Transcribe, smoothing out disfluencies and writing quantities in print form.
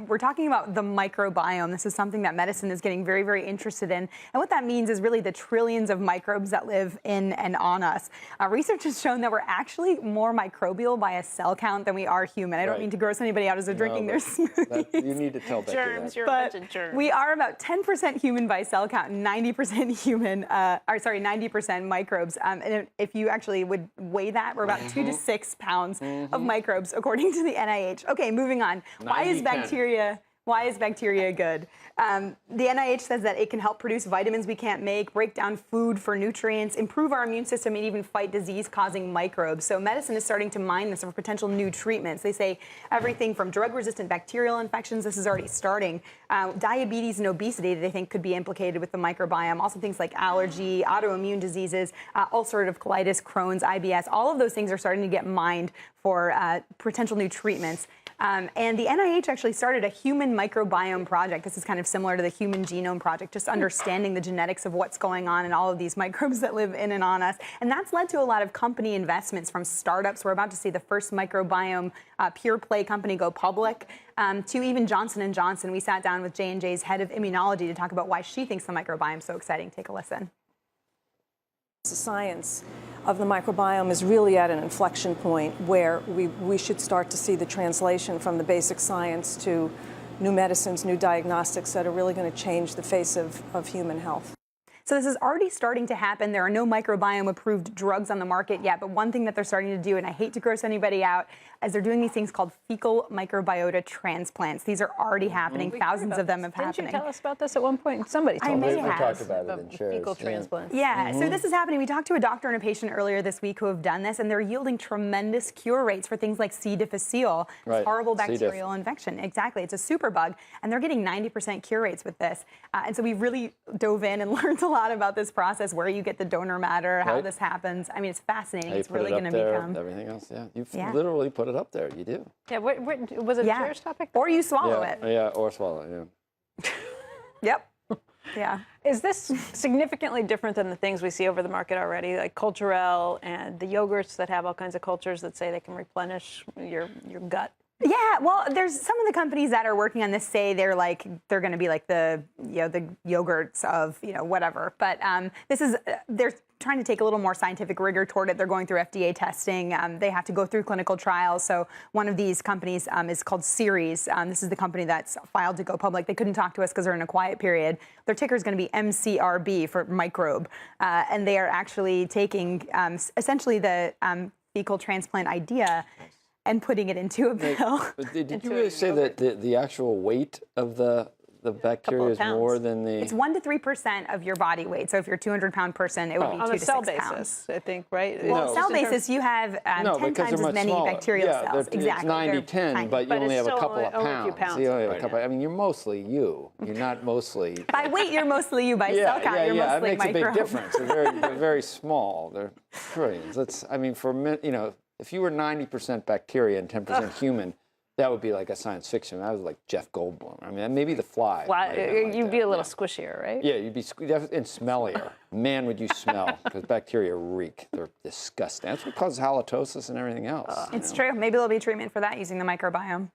we're talking about the microbiome. This is something that medicine is getting very, very interested in. And what that means is really the trillions of microbes that live in and on us. Research has shown that we're actually more microbial by a cell count than we are human. I don't mean to gross anybody out as they're drinking their smoothies. You need to tell Becky germs, that. you're a bunch of germs. We are about 10% human by cell count and 90% human, 90% microbes. And if you actually would weigh that, we're about 2 to 6 pounds of microbes, according to the NIH. Okay, moving on. Why is bacteria good? The NIH says that it can help produce vitamins we can't make, break down food for nutrients, improve our immune system, and even fight disease-causing microbes. So medicine is starting to mine this for potential new treatments. They say everything from drug-resistant bacterial infections, this is already starting, diabetes and obesity they think could be implicated with the microbiome, also things like allergy, autoimmune diseases, ulcerative colitis, Crohn's, IBS, all of those things are starting to get mined for potential new treatments. And the NIH actually started a human microbiome project. This is kind of similar to the Human Genome Project, just understanding the genetics of what's going on in all of these microbes that live in and on us. And that's led to a lot of company investments from startups. We're about to see the first microbiome pure play company go public, to even Johnson & Johnson. We sat down with J&J's head of immunology to talk about why she thinks the microbiome is so exciting. Take a listen. The science of the microbiome is really at an inflection point where we should start to see the translation from the basic science to new medicines, new diagnostics that are really going to change the face of human health. So this is already starting to happen. There are no microbiome-approved drugs on the market yet, but one thing that they're starting to do, and I hate to gross anybody out, is they're doing these things called fecal microbiota transplants. These are already happening. Thousands of them have happened. Didn't you tell us about this at one point? Somebody told us. I may have. We talked about it in shares. Fecal transplants. Yeah, so this is happening. We talked to a doctor and a patient earlier this week who have done this, and they're yielding tremendous cure rates for things like C. difficile, this horrible bacterial infection. Exactly, it's a superbug, and they're getting 90% cure rates with this. And so we really dove in and learned a lot about this process, where you get the donor matter, how this happens. I mean, it's fascinating. It's really going to become everything else. Yeah, you've literally put it up there. You do. Yeah. What was it? A cheers topic? Or you swallow it. Yeah, or swallow it. Yeah. Yep. Yeah. Is this significantly different than the things we see over the market already, like Culturelle and the yogurts that have all kinds of cultures that say they can replenish your gut? Yeah, well, there's some of the companies that are working on this say they're going to be like the the yogurts of whatever. But they're trying to take a little more scientific rigor toward it. They're going through FDA testing. They have to go through clinical trials. So one of these companies is called Series. This is the company that's filed to go public. They couldn't talk to us because they're in a quiet period. Their ticker is going to be MCRB for microbe, and they are actually taking essentially the fecal transplant idea and putting it into a pill. Did you really say that the actual weight of the bacteria is more than the... It's 1 to 3% of your body weight. So if you're a 200-pound person, it would be 2 to 6 pounds. On a cell basis, I think, right? Well, cell basis, you have 10 times as many bacterial cells. Exactly. It's 90-10, but you only have a couple of pounds. You only have a couple. I mean, you're mostly you. You're not mostly... By weight, you're mostly you. By cell count, you're mostly microbe. It makes a big difference. They're very small. They're trillions. I mean, if you were 90% bacteria and 10% human, that would be like a science fiction. That was like Jeff Goldblum. I mean, maybe The Fly. Well, you'd be a little squishier, right? Yeah, you'd be and smellier. Man, would you smell, because bacteria reek. They're disgusting. That's what causes halitosis and everything else. It's true. Maybe there'll be treatment for that using the microbiome.